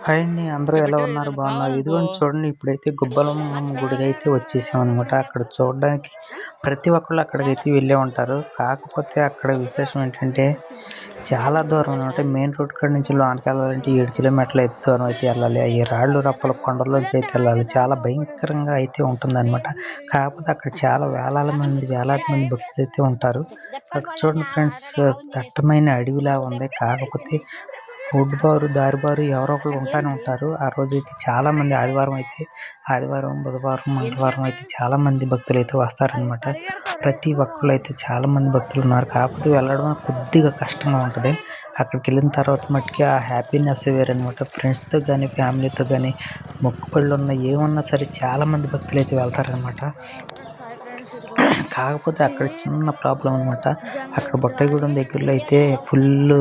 Hi అండి, అందరూ ఎలా ఉన్నారు? బాగున్నారు? ఇదిగోండి చూడండి, ఇప్పుడైతే గుబ్బలమ్మ గుడికి అయితే వచ్చేసామన్నమాట. అక్కడ చూడడానికి ప్రతి ఒక్కళ్ళు అక్కడికైతే వెళ్ళే ఉంటారు. కాకపోతే అక్కడ విశేషం ఏంటంటే చాలా దూరం అనమాట. మెయిన్ రోడ్ కాడ నుంచి లోనికి వెళ్ళాలంటే 7 కిలోమీటర్ల అయితే దూరం అయితే వెళ్ళాలి. ఈ రాళ్ళు రప్పల కొండల్లోంచి అయితే వెళ్ళాలి. చాలా భయంకరంగా అయితే ఉంటుందన్నమాట. కాకపోతే అక్కడ చాలా వేలాది మంది భక్తులు అయితే ఉంటారు. అక్కడ చూడండి ఫ్రెండ్స్, దట్టమైన అడవిలా ఉంది. కాకపోతే దారి బారు ఎవరో ఒకరు ఉంటానే ఉంటారు. ఆ రోజైతే చాలా మంది ఆదివారం, బుధవారం, మంగళవారం అయితే చాలా మంది భక్తులు అయితే వస్తారనమాట. ప్రతి ఒక్కళ్ళు అయితే చాలా మంది భక్తులు ఉన్నారు. కాకపోతే వెళ్ళడం కొద్దిగా కష్టంగా ఉంటుంది. అక్కడికి వెళ్ళిన తర్వాత మట్టుకి ఆ హ్యాపీనెస్ వేరనమాట. ఫ్రెండ్స్తో కానీ ఫ్యామిలీతో కానీ మొక్కుబళ్ళు ఉన్న ఏమన్నా సరే చాలా మంది భక్తులు అయితే వెళ్తారనమాట. కాకపోతే అక్కడ చిన్న ప్రాబ్లం అనమాట. అక్కడ బొట్టగూడెం దగ్గరలో అయితే ఫుల్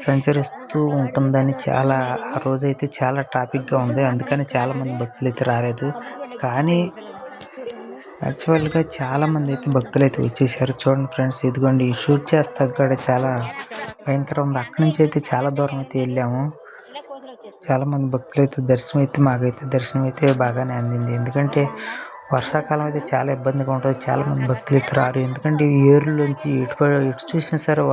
సంచరిస్తూ ఉంటుందని ఆ రోజైతే చాలా ట్రాఫిక్గా ఉంది. అందుకని చాలామంది భక్తులు అయితే రాలేదు. కానీ యాక్చువల్గా చాలామంది అయితే భక్తులు అయితే వచ్చేసారు. చూడండి ఫ్రెండ్స్, ఇదిగోండి షూట్ చేస్తా కూడా చాలా భయంకరం ఉంది. అక్కడి నుంచి అయితే చాలా దూరం అయితే వెళ్ళాము. చాలామంది భక్తులు అయితే మాకైతే దర్శనం అయితే బాగానే అందింది. ఎందుకంటే వర్షాకాలం అయితే చాలా ఇబ్బందిగా ఉంటుంది. చాలామంది భక్తులు అయితే రారు. ఎందుకంటే ఏరులోంచి ఎటు చూసినా సరే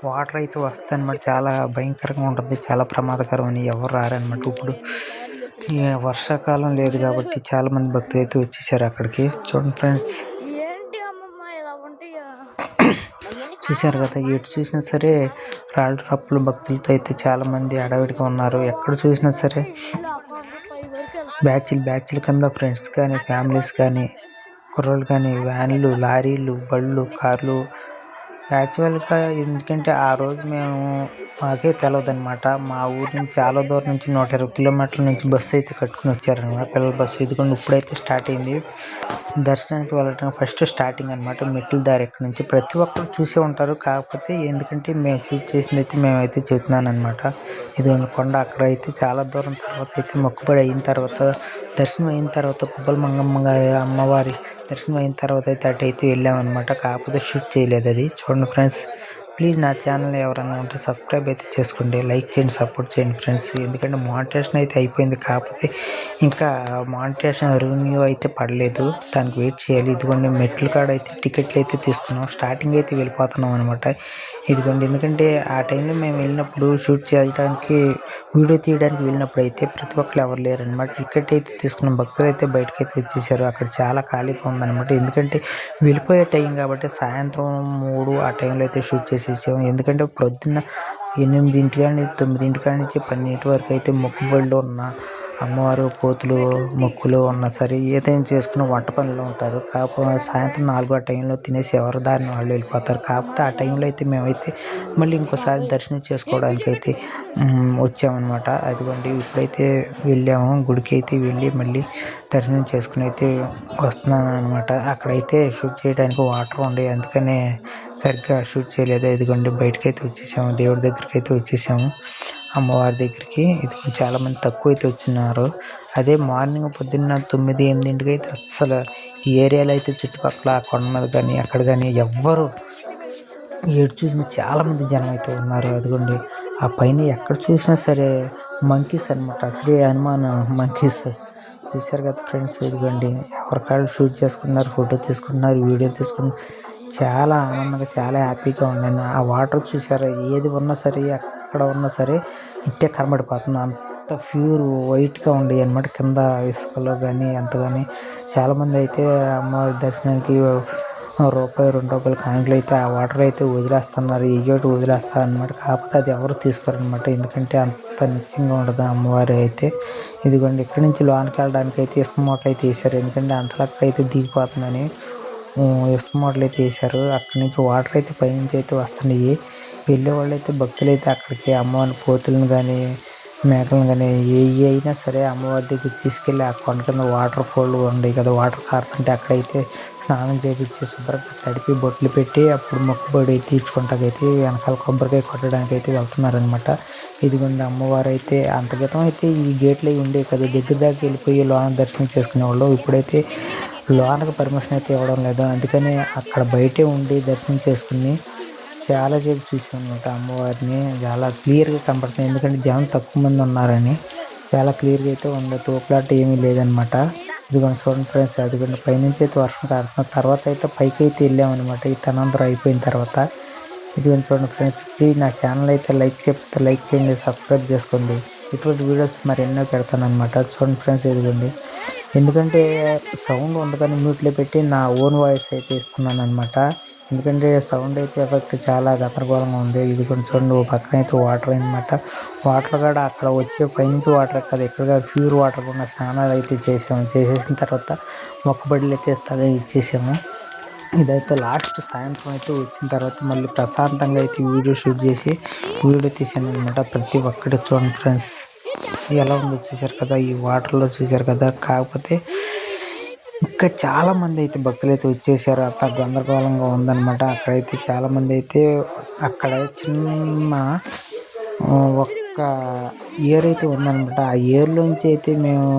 వాటర్ అయితే వస్తాయి అన్నమాట. చాలా భయంకరంగా ఉంటుంది, చాలా ప్రమాదకరం అని ఎవరు రారనమాట. ఇప్పుడు ఈ వర్షాకాలం లేదు కాబట్టి చాలా మంది భక్తులు అయితే వచ్చేసారు అక్కడికి. చూడండి ఫ్రెండ్స్, చూశారు కదా, ఎటు చూసినా సరే రాళ్ళు రప్పులు భక్తులతో అయితే చాలా మంది అడవిడిగా ఉన్నారు. ఎక్కడ చూసినా సరే బ్యాచ్లు కింద ఫ్రెండ్స్ కానీ ఫ్యామిలీస్ కానీ కుర్రోళ్ళు కానీ వ్యాన్లు, లారీలు, బళ్ళు, కార్లు. యాక్చువల్గా ఎందుకంటే ఆ రోజు మాకే తెలియదు అనమాట. మా ఊరు నుంచి చాలా దూరం నుంచి 120 కిలోమీటర్ల నుంచి బస్సు అయితే కట్టుకుని వచ్చారనమాట, పిల్లల బస్సు. ఇదిగోండి ఇప్పుడైతే స్టార్ట్ అయింది. దర్శనానికి వెళ్ళడానికి ఫస్ట్ స్టార్టింగ్ అనమాట, మెట్ల దారి. ఇక్కడ నుంచి ప్రతి ఒక్కరు చూసే ఉంటారు. కాకపోతే ఎందుకంటే మేము షూట్ చేసింది అయితే మేమైతే చెప్తున్నాను అనమాట. ఇదిగోండి కొండ. అక్కడ అయితే చాలా దూరం తర్వాత అయితే మొక్కుబడి అయిన తర్వాత, దర్శనం అయిన తర్వాత గుబ్బల మంగమ్మ గారి అమ్మవారి దర్శనం అయిన తర్వాత అయితే అటు అయితే వెళ్ళామన్నమాట. కాకపోతే షూట్ చేయలేదు అది. చూడండి ఫ్రెండ్స్, ప్లీజ్ నా ఛానల్ ఎవరైనా ఉంటే సబ్స్క్రైబ్ అయితే చేసుకోండి, లైక్ చేయండి, సపోర్ట్ చేయండి ఫ్రెండ్స్. ఎందుకంటే మానిటేషన్ అయితే అయిపోయింది. కాకపోతే ఇంకా మానిటేషన్ రెవెన్యూ అయితే పడలేదు, దానికి వెయిట్ చేయాలి. ఇదిగోండి మెట్ల కాడ అయితే టికెట్లు అయితే తీసుకున్నాం. స్టార్టింగ్ అయితే వెళ్ళిపోతున్నాం అనమాట. ఇదిగోండి, ఎందుకంటే ఆ టైంలో మేము వెళ్ళినప్పుడు షూట్ చేయడానికి వీడియో తీయడానికి వెళ్ళినప్పుడు అయితే ప్రతి ఒక్కరు ఎవరు లేరనమాట. టికెట్ అయితే తీసుకున్న భక్తులు అయితే బయటకు అయితే వచ్చేసారు. అక్కడ చాలా ఖాళీగా ఉందన్నమాట. ఎందుకంటే వెళ్ళిపోయే టైం కాబట్టి సాయంత్రం 3 ఆ టైంలో అయితే షూట్ చేసేసాము. ఎందుకంటే పొద్దున్న 8 కానీ 9 కాడి నుంచి 12 వరకు అయితే మొక్కుబడిలో ఉన్న అమ్మవారు పోతులు మొక్కులు ఉన్నా సరే ఏదైనా చేసుకుని వంట పనిలో ఉంటారు. కాకపోతే సాయంత్రం 4 ఆ టైంలో తినేసి ఎవరి దారిని వాళ్ళు వెళ్ళిపోతారు. కాకపోతే ఆ టైంలో అయితే మేమైతే మళ్ళీ ఇంకోసారి దర్శనం చేసుకోవడానికి అయితే వచ్చామన్నమాట. అదిగోండి ఇప్పుడైతే వెళ్ళాము గుడికి అయితే వెళ్ళి మళ్ళీ దర్శనం చేసుకుని అయితే వస్తున్నాను అనమాట. అక్కడైతే షూట్ చేయడానికి వాటర్ ఉండే, అందుకనే సరిగ్గా షూట్ చేయలేదు. ఇదిగోండి బయటకైతే వచ్చేసాము, దేవుడి దగ్గరికి అయితే వచ్చేసాము, అమ్మవారి దగ్గరికి. ఇది చాలామంది తక్కువ అయితే వచ్చినారు. అదే మార్నింగ్ పొద్దున్న 9-8 అయితే అస్సలు ఈ ఏరియాలో అయితే చుట్టుపక్కల కొండ మీద కానీ అక్కడ కానీ ఎవ్వరు ఎటు చూసినా చాలామంది జనం అయితే ఉన్నారు. అదిగోండి ఆ పైన ఎక్కడ చూసినా సరే మంకీస్ అనమాట. అదే హనుమాన్ మంకీస్. చూశారు కదా ఫ్రెండ్స్, ఇదిగోండి ఎవరికాళ్ళు షూట్ చేసుకుంటున్నారు, ఫోటో తీసుకుంటున్నారు, వీడియో తీసుకుంటున్నారు. చాలా ఆనందంగా చాలా హ్యాపీగా ఉన్నాను. ఆ వాటర్ చూసారా, ఏది ఉన్నా సరే ఎక్కడ ఉన్నా సరే ఇట్టే కనబడిపోతుంది. అంత ప్యూర్ వైట్గా ఉండేవి అనమాట. కింద ఇసుకలో కానీ ఎంత కానీ చాలామంది అయితే అమ్మవారి దర్శనానికి ₹1, ₹2 కాయిన్లు అయితే ఆ వాటర్ అయితే వదిలేస్తున్నారు, ఎయ్యోటి వదిలేస్తారు అనమాట. కాకపోతే అది ఎవరు తీసుకోరనమాట, ఎందుకంటే అంత నిత్యంగా ఉండదు అమ్మవారి అయితే. ఇదిగోండి ఇక్కడి నుంచి లోనికి వెళ్ళడానికి అయితే ఇసుక మూటలు అయితే వేసారు, ఎందుకంటే అంతలక్క అయితే దిగిపోతుందని ఇసుక మూటలు అయితే వేసారు. అక్కడి నుంచి వాటర్ అయితే పైనుంచి అయితే వస్తున్నాయి. వెళ్ళే వాళ్ళు అయితే భక్తులు అయితే అక్కడికి అమ్మవారి పోతులను కానీ మేకలను కానీ ఏ అయినా సరే అమ్మవారి దగ్గర తీసుకెళ్ళి ఆ కొండ కింద వాటర్ ఫాల్ ఉండేవి కదా, వాటర్ కారుతుంటే అక్కడైతే స్నానం చేపించి శుభ్రంగా తడిపి బొట్లు పెట్టి అప్పుడు మొక్కుబడి తీర్చుకుంటాకైతే వెనకాల కొబ్బరికాయ కొట్టడానికి అయితే వెళ్తున్నారనమాట. ఇదిగోండి అమ్మవారు అయితే అంత క్రితం అయితే ఈ గేట్లు అవి ఉండేవి కదా, దగ్గర దాకా వెళ్ళిపోయి లోన దర్శనం చేసుకునేవాళ్ళు. ఇప్పుడైతే లోనకి పర్మిషన్ అయితే ఇవ్వడం లేదు, అందుకని అక్కడ బయటే ఉండి దర్శనం చేసుకుని చాలా సేపు చూసాను అనమాట అమ్మవారిని. చాలా క్లియర్గా కనపడుతుంది, ఎందుకంటే జనం తక్కువ మంది ఉన్నారని. చాలా క్లియర్గా అయితే ఉంది, తోపులాట ఏమీ లేదనమాట. ఇదిగోండి చూడండి ఫ్రెండ్స్, అదిగోండి పైనుంచి అయితే వర్షం కారుతుంది. తర్వాత అయితే పైకి అయితే వెళ్ళామన్నమాట ఈ తనంతరం అయిపోయిన తర్వాత. ఇదిగోండి చూడండి ఫ్రెండ్స్, ప్లీజ్ నా ఛానల్ అయితే లైక్ చేయకపోతే లైక్ చేయండి, సబ్స్క్రైబ్ చేసుకోండి. ఇటువంటి వీడియోస్ మరి ఎన్నో పెడతానమాట. చూడండి ఫ్రెండ్స్, ఇదిగోండి. ఎందుకంటే సౌండ్ ఉంది కానీ మ్యూట్లో పెట్టి నా ఓన్ వాయిస్ అయితే ఇస్తున్నాను అనమాట. ఎందుకంటే సౌండ్ అయితే ఎఫెక్ట్ చాలా గందరగోళంగా ఉంది. ఇది కొంచెం చూడండి, ఓ పక్కన అయితే వాటర్ అనమాట. వాటర్ కూడా అక్కడ వచ్చే పైనుంచి వాటర్ కాదు, ఇక్కడ ప్యూర్ వాటర్ ఉన్న స్నానాలు అయితే చేసాము. చేసేసిన తర్వాత మొక్కుబడులు అయితే ఇచ్చేసాము. ఇదైతే లాస్ట్ సాయంత్రం అయితే వచ్చిన తర్వాత మళ్ళీ ప్రశాంతంగా అయితే వీడియో షూట్ చేసి వీడియో తీసాను అనమాట. ప్రతి ఒక్కటి చూడండి ఫ్రెండ్స్, ఎలా ఉందో చూశారు కదా, ఈ వాటర్లో చూశారు కదా. కాకపోతే ఇంకా చాలామంది అయితే భక్తులు అయితే వచ్చేసారు. అంత గందరగోళంగా ఉందన్నమాట. అక్కడైతే చాలామంది అయితే అక్కడ చిన్న ఒక్క ఏర్ అయితే ఉందన్నమాట. ఆ ఏర్లోంచి అయితే మేము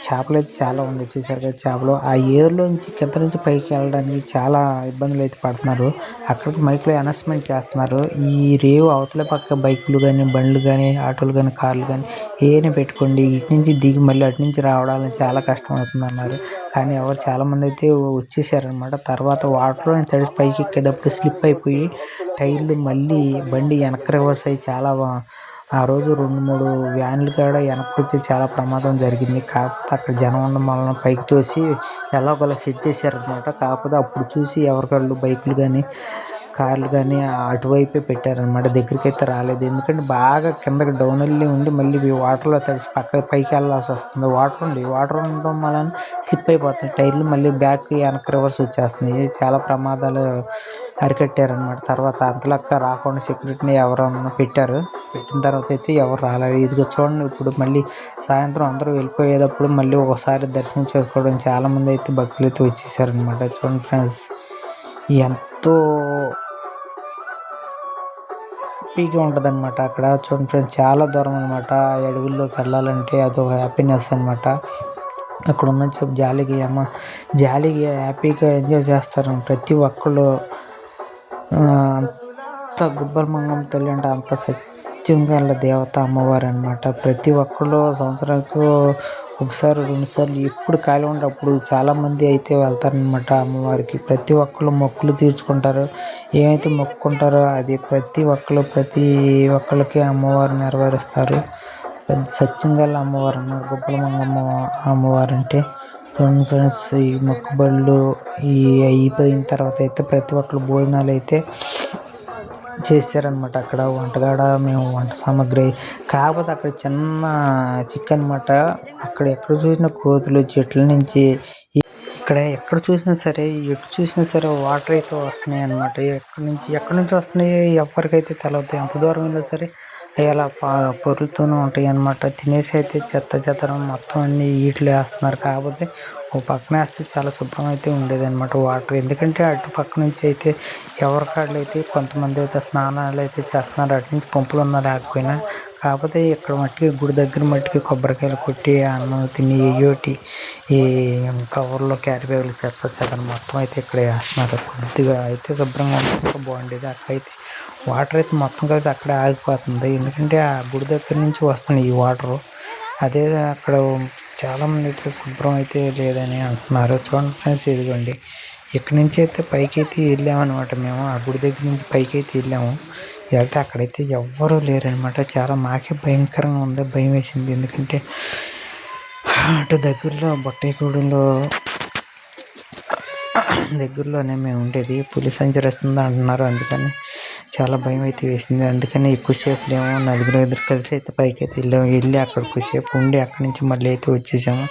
చేపలు అయితే చాలా ఉంది, చూసారు కదా చేపలు. ఆ ఏర్లోంచి కింద నుంచి పైకి వెళ్ళడానికి చాలా ఇబ్బందులు అయితే పడుతున్నారు. అక్కడికి మైక్లో అనౌన్స్మెంట్ చేస్తున్నారు, ఈ రేవు అవతల పక్క బైకులు కానీ బండ్లు కానీ ఆటోలు కానీ కార్లు కానీ ఏమైనా పెట్టుకోండి, ఇటు నుంచి దిగి మళ్ళీ అటు నుంచి రావడానికి చాలా కష్టం అవుతుంది అన్నారు. కానీ ఎవరు చాలామంది అయితే వచ్చేసారనమాట. తర్వాత వాటర్లో తడిసి పైకి ఎక్కేటప్పుడు స్లిప్ అయిపోయి టైర్లు మళ్ళీ బండి వెనక్కి రివర్స్ అయ్యి చాలా ఆ రోజు 2-3 వ్యాన్లు కూడా వెనక్కి వచ్చి చాలా ప్రమాదం జరిగింది. కాకపోతే అక్కడ జనం ఉండడం వలన పైకి తోసి ఎలాగోలా సెట్ చేశారనమాట. కాకపోతే అప్పుడు చూసి ఎవరికాళ్ళు బైకులు కానీ కార్లు కానీ అటువైపే పెట్టారనమాట, దగ్గరికి అయితే రాలేదు. ఎందుకంటే బాగా కిందకి డౌన్ వెళ్ళి ఉండి మళ్ళీ వాటర్లో తడిసి పైకి వెళ్ళాల్సి వస్తుంది. వాటర్ ఉండడం వలన స్లిప్ అయిపోతుంది టైర్లు, మళ్ళీ బ్యాక్ వెనక్కి రివర్స్ వచ్చేస్తుంది. చాలా ప్రమాదాలు అరికట్టారనమాట. తర్వాత అంతలక్క రాకుండా సెక్యూరిటీని ఎవరన్నా పెట్టిన తర్వాత అయితే ఎవరు రాలేదు. ఇదిగో చూడండి, ఇప్పుడు మళ్ళీ సాయంత్రం అందరూ వెళ్ళిపోయేటప్పుడు మళ్ళీ ఒకసారి దర్శనం చేసుకోవడం చాలామంది అయితే భక్తులు అయితే వచ్చేసారనమాట. చూడండి ఫ్రెండ్స్, ఎంతో హ్యాపీగా ఉంటుంది అనమాట అక్కడ. చూడండి ఫ్రెండ్స్, చాలా దూరం అనమాట. అడవుల్లోకి వెళ్ళాలంటే అదొక హ్యాపీనెస్ అనమాట. అక్కడ ఉన్న జాలీగా హ్యాపీగా ఎంజాయ్ చేస్తారు ప్రతి ఒక్కళ్ళు. అంత గుబ్బల మంగమ్మ తల్లి అంటే అంత సత్యంగా దేవత అమ్మవారు అనమాట. ప్రతి ఒక్కళ్ళు సంవత్సరానికి ఒకసారి 2 సార్లు ఎప్పుడు ఖాళీ ఉంటే అప్పుడు చాలామంది అయితే వెళ్తారనమాట అమ్మవారికి. ప్రతి ఒక్కళ్ళు మొక్కులు తీర్చుకుంటారు, ఏమైతే మొక్కుకుంటారో అది ప్రతి ఒక్కళ్ళకి అమ్మవారు నెరవేరుస్తారు. సత్యంగా అమ్మవారు అన్నారు గుబ్బల మంగమ్మ అమ్మవారు అంటే. చూడండి ఫ్రెండ్స్, ఈ మొక్కుబళ్ళు ఈ అయిపోయిన తర్వాత అయితే ప్రతి ఒక్కరు భోజనాలు అయితే చేశారనమాట. అక్కడ మేము వంట సామాగ్రి, కాకపోతే అక్కడ చిన్న చికెన్ అనమాట. అక్కడ ఎక్కడ చూసిన కోతులు, చెట్ల నుంచి ఇక్కడ ఎక్కడ చూసినా సరే వాటర్ అయితే వస్తున్నాయి అనమాట. ఎక్కడి నుంచి వస్తున్నాయి ఎవరికైతే తెలియదు. ఎంత దూరం వెళ్ళినా సరే అవి అలా పొరులుతూనే ఉంటాయి అన్నమాట. తినేసి అయితే చెత్తరం మొత్తం అన్నీ వీటిలో వేస్తున్నారు. కాకపోతే ఓ పక్కన వేస్తే చాలా శుభ్రం అయితే ఉండేది అనమాట వాటర్. ఎందుకంటే అటు పక్క నుంచి అయితే ఎవరి కాళ్ళు అయితే కొంతమంది అయితే స్నానాలు అయితే చేస్తున్నారు, అటు నుంచి పంపులు ఉన్నా లేకపోయినా. కాకపోతే ఇక్కడ మట్టికి గుడి దగ్గర మట్టికి కొబ్బరికాయలు కొట్టి అన్నం తిని ఏయోటి ఈ కవర్లో క్యారీ బ్యాగులు చెత్తను మొత్తం అయితే ఇక్కడ వేస్తున్నారు. కొద్దిగా అయితే శుభ్రంగా ఉంటే బాగుండేది. అక్కడైతే వాటర్ అయితే మొత్తం కలిసి అక్కడే ఆగిపోతుంది, ఎందుకంటే ఆ గుడి దగ్గర నుంచి వస్తున్నాయి ఈ వాటరు. అదే అక్కడ చాలామంది అయితే శుభ్రం అయితే లేదని అంటున్నారు. చూడండి ఫ్రెండ్స్, ఇదిగోండి ఇక్కడి నుంచి అయితే పైకి అయితే వెళ్ళామన్నమాట. మేము ఆ గుడి దగ్గర నుంచి పైకి అయితే వెళ్ళాము. వెళ్తే అక్కడైతే ఎవ్వరూ లేరనమాట. చాలా మాకే భయంకరంగా ఉంది, భయం వేసింది. ఎందుకంటే అటు దగ్గరలోనే మేము ఉండేది, పులి సంచరిస్తుంది అంటున్నారు. అందుకని చాలా భయం అయితే వేసింది. అందుకని ఎక్కువసేపు లేము, నలుగురు కలిసి అయితే పైకి అయితే వెళ్ళి అక్కడ ఎక్కువసేపు ఉండి అక్కడి నుంచి మళ్ళీ అయితే వచ్చేసాము.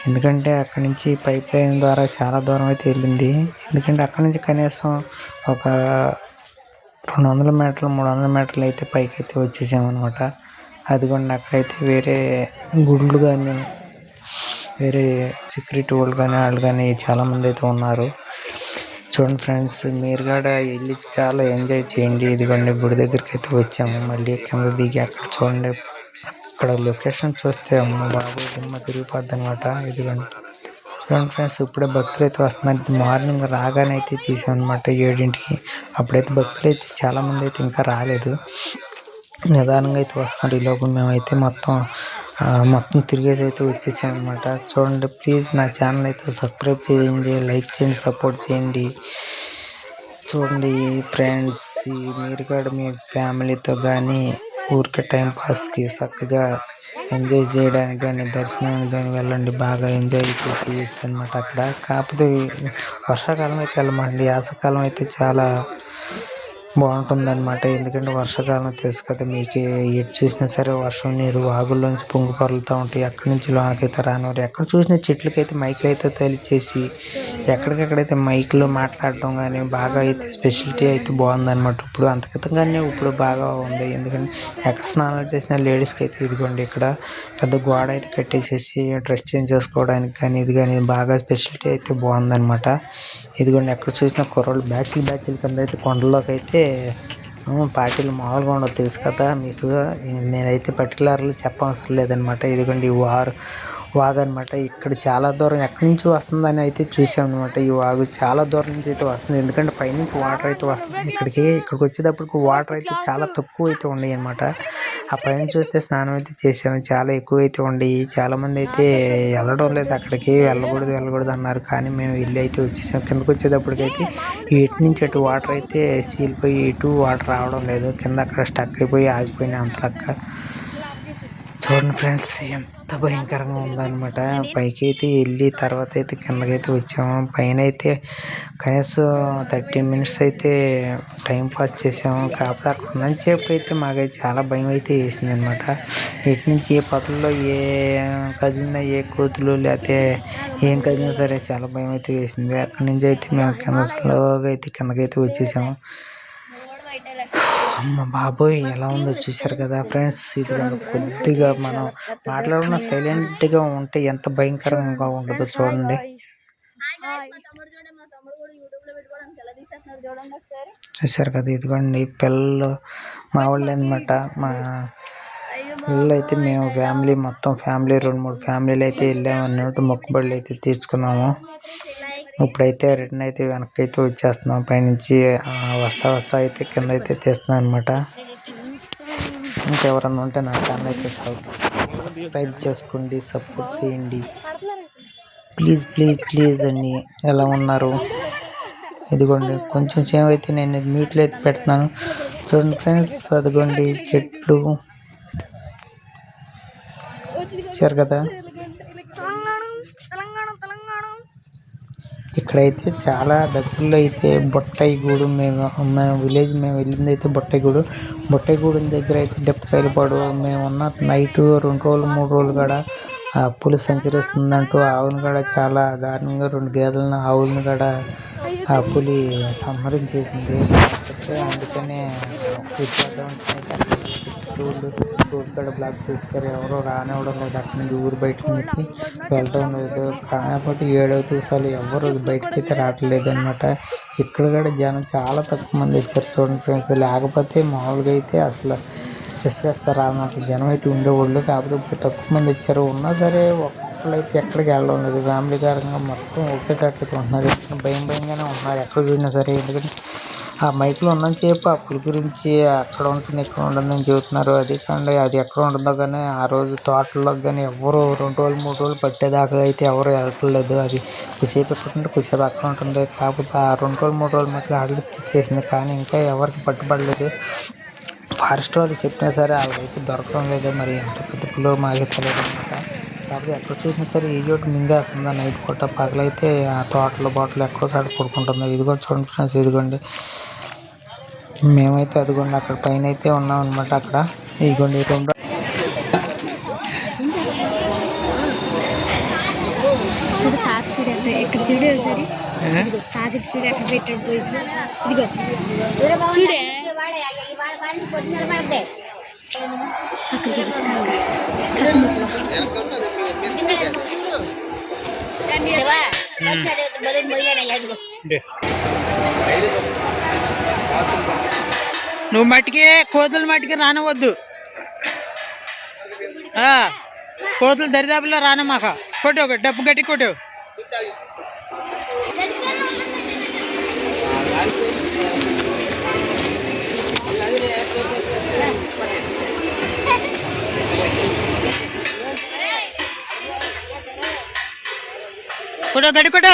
ఎందుకంటే అక్కడి నుంచి పైప్ లైన్ ద్వారా చాలా దూరం అయితే వెళ్ళింది. ఎందుకంటే అక్కడి నుంచి కనీసం ఒక 200 మీటర్లు 300 మీటర్లు అయితే పైకి అయితే వచ్చేసామన్నమాట. అదిగోండి అక్కడైతే వేరే గుళ్ళు కానీ వేరే సెక్యూరిటీ వాళ్ళు కానీ చాలామంది అయితే ఉన్నారు. చూడండి ఫ్రెండ్స్, మీరు కూడా వెళ్ళి చాలా ఎంజాయ్ చేయండి. ఇదిగోండి గుడి దగ్గరికి అయితే వచ్చాము. మళ్ళీ కింద దిగి అక్కడ చూడండి, అక్కడ లొకేషన్ చూస్తే అమ్మ బాబు దిమ్మ తిరిగిపోద్ది అనమాట. ఇదిగోండి చూడండి ఫ్రెండ్స్, ఇప్పుడే భక్తులు అయితే వస్తున్నారు. మార్నింగ్ రాగానే అయితే తీసాం అనమాట 7ంటికి. అప్పుడైతే భక్తులు అయితే చాలామంది అయితే ఇంకా రాలేదు, నిదానంగా అయితే వస్తున్నారు. ఈ లోపల మేమైతే మొత్తం తిరిగేసి అయితే వచ్చేసాం అనమాట. చూడండి, ప్లీజ్ నా ఛానల్ అయితే సబ్స్క్రైబ్ చేయండి, లైక్ చేయండి, సపోర్ట్ చేయండి. చూడండి ఫ్రెండ్స్, మీరు కూడా మీ ఫ్యామిలీతో కానీ ఊరికే టైంపాస్కి చక్కగా ఎంజాయ్ చేయడానికి కానీ దర్శనానికి కానీ వెళ్ళండి. బాగా ఎంజాయ్ అయితే చేయొచ్చు అనమాట అక్కడ. కాకపోతే వర్షాకాలం అయితే వెళ్ళమండి, యాసకాలం అయితే చాలా బాగుంటుందన్నమాట. ఎందుకంటే వర్షాకాలం తెలుసు కదా మీకు, ఎటు చూసినా సరే వర్షం నీరు వాగుల్లోంచి పొంగి పొరలుతూ ఉంటాయి. అక్కడి నుంచి లోనకైతే రానివారు. ఎక్కడ చూసిన చెట్లకైతే మైకులు అయితే తలిచేసి ఎక్కడికెక్కడైతే మైకులో మాట్లాడడం కానీ బాగా అయితే స్పెషాలిటీ అయితే బాగుందన్నమాట. ఇప్పుడు అంతకితంగానే ఇప్పుడు బాగా ఉంది. ఎందుకంటే ఎక్కడ స్నానాలు చేసినా లేడీస్కి అయితే ఇదిగోండి ఇక్కడ పెద్ద గోడ అయితే కట్టేసేసి డ్రెస్ చేంజ్ చేసుకోవడానికి కానీ ఇది కానీ బాగా స్పెషాలిటీ అయితే బాగుందన్నమాట. ఇదిగోండి ఎక్కడ చూసినా కుర్రోళ్ళు బ్యాచ్ల కింద అయితే కొండల్లోకి అయితే పార్టీలు మామూలుగా ఉండదు తెలుసు కదా మీకు. నేనైతే పర్టికులర్లు చెప్పవసరం లేదనమాట. ఇదిగోండి ఈ వాగు అనమాట. ఇక్కడ చాలా దూరం ఎక్కడి నుంచి వస్తుందని అయితే చూసాం అనమాట. ఈ వాగు చాలా దూరం నుంచి అయితే వస్తుంది, ఎందుకంటే పైనుంచి వాటర్ అయితే వస్తుంది. ఇక్కడికి వచ్చేటప్పటికి వాటర్ అయితే చాలా తక్కువ అయితే ఉన్నాయి అనమాట. ఆ పైన చూస్తే స్నానం అయితే చేసాము, చాలా ఎక్కువ అయితే ఉండేవి. చాలామంది అయితే వెళ్ళడం లేదు అక్కడికి, వెళ్ళకూడదు అన్నారు. కానీ మేము వెళ్ళి అయితే వచ్చేసాం. కిందకు వచ్చేటప్పటికైతే ఇటు నుంచి అటు వాటర్ అయితే సీలిపోయి ఇటు వాటర్ రావడం లేదు. కింద అక్కడ స్టక్ అయిపోయి ఆగిపోయినాయి అంతలక్క. చూడండి ఫ్రెండ్స్, ఎంత భయంకరంగా ఉందన్నమాట. పైకి అయితే వెళ్ళి తర్వాత అయితే కిందకైతే వచ్చాము. పైన అయితే కనీసం 30 మినిట్స్ అయితే టైం పాస్ చేసాము. కాకపోతే అక్కడ ఉన్నంతసేపు అయితే మాకైతే చాలా భయం అయితే వేసింది అనమాట. ఇటు నుంచి ఏ పొదల్లో ఏ కదిలినా, ఏ కోతులు లేకపోతే ఏం కదిలినా సరే చాలా భయం అయితే వేసింది. అక్కడి నుంచి అయితే మేము స్లోగా అయితే కిందకైతే వచ్చేసాము. అమ్మ బాబోయ్, ఎలా ఉందో చూశారు కదా ఫ్రెండ్స్. ఇది కొద్దిగా మనం మాట్లాడుకున్న సైలెంట్గా ఉంటే ఎంత భయంకరంగా ఉంటుందో చూడండి. చూశారు కదా, ఇదిగోండి పిల్లలు మా వాళ్ళు అనమాట. మా పిల్లలు అయితే మేము మొత్తం ఫ్యామిలీ 2-3 ఫ్యామిలీలు అయితే వెళ్ళాము అన్నట్టు మొక్కుబడులు అయితే తీర్చుకున్నాము. ఇప్పుడైతే రిటర్న్ అయితే వెనక్కి అయితే వచ్చేస్తున్నాం. పైనుంచి వస్తా అయితే కింద అయితే తీస్తున్నాం అనమాట. ఇంకెవరన్నా ఉంటే నా ఛానల్ అయితే సబ్స్క్రైబ్ చేసుకోండి, సపోర్ట్ చేయండి ప్లీజ్ అండి. ఎలా ఉన్నారు? ఇదిగోండి కొంచెం సేపు అయితే నేను మ్యూట్లో అయితే పెడుతున్నాను. చూడండి ఫ్రెండ్స్, అదిగోండి చెట్లు చూశారు కదా. ఇక్కడైతే చాలా దగ్గరలో అయితే బొట్టాయిగూడు, మేము వెళ్ళింది అయితే బొట్టాయిగూడెం దగ్గర అయితే డెప్పకాయలపాడు మేము ఉన్న నైట్ 2 రోజులు 3 రోజులు కూడా ఆ పులి సంచరిస్తుందంటూ ఆవును కూడా చాలా దారుణంగా 2 గేదెలను ఆవులను కూడా ఆ పులి సంహరించేసింది. అందుకనే రోడ్ కూడా బ్లాక్ చేస్తారు, ఎవరో రానివ్వడం లేదు. అక్కడి నుంచి ఊరు బయటకి వెళ్ళడం లేదు. కాకపోతే 7వ దివసాలు ఎవరు బయటకి అయితే రావట్లేదు అనమాట. ఇక్కడ కూడా జనం చాలా తక్కువ మంది వచ్చారు. చూడండి ఫ్రెండ్స్, లేకపోతే మామూలుగా అయితే అసలు విసిగేస్తారు అన్నమాట జనం అయితే ఉండేవాళ్ళు. కాకపోతే ఇప్పుడు తక్కువ మంది వచ్చారు. ఉన్నా సరే ఒక్కళ్ళు అయితే ఎక్కడికి వెళ్ళడం లేదు. ఫ్యామిలీ కారంగా మొత్తం ఒకేసారి అయితే ఉంటున్నారు. భయంగానే ఉంటున్నారు ఎక్కడ చూసినా సరే. ఎందుకంటే ఆ మైక్లో ఉన్నంతసేపు ఆ పులి గురించి అక్కడ ఉంటుంది ఇక్కడ ఉండదని చెబుతున్నారు. అది కానీ అది ఎక్కడ ఉంటుందో కానీ ఆ రోజు తోటల్లోకి కానీ ఎవరు 2 రోజులు 3 రోజులు పట్టేదాకా అయితే ఎవరు వెళ్ళట్లేదు. అది కొద్దిసేపు ఇక్కడ ఉంటే కొద్దిసేపు అక్కడ ఉంటుంది. కాకపోతే ఆ 2 రోజులు 3 రోజులు మధ్యలో ఆల్రెడీ తెచ్చేసింది, కానీ ఇంకా ఎవరికి పట్టుబడలేదు. ఫారెస్ట్ వాళ్ళు చెప్పినా సరే వాళ్ళకైతే దొరకడం లేదు. మరి ఎంత పెద్ద పులో మాకే తెలియదు అనమాట. కాకపోతే ఎక్కడ చూసినా సరే ఈ చోటు మింగేస్తుందా నైట్ పూట. పగలైతే ఆ తోటలో బాటలు ఎక్కడో సారి పడుకుంటుంది. ఇదిగోండి చూడండి ఫ్రెండ్స్, ఇదిగోండి మేమైతే అదిగోండి అక్కడ పైన అయితే ఉన్నాం అనమాట. అక్కడ ఇదిగోండి రూమ్ చూడు తాత చూడు ఎక్కడ చూడు ఒకసారి తాత చూడు ఎక్కడ పెట్టాడు పోయింది. ఇదిగో చూడే అక్కడ చూపించు నువ్వు మట్టికి కోతులు మట్టికి రానవద్దు, కోతులు దరిదాపుల్లో రానమాక. కొట్టావు డబ్బు గట్టి కొట్టావు. కొట్టు గడి కొట్టు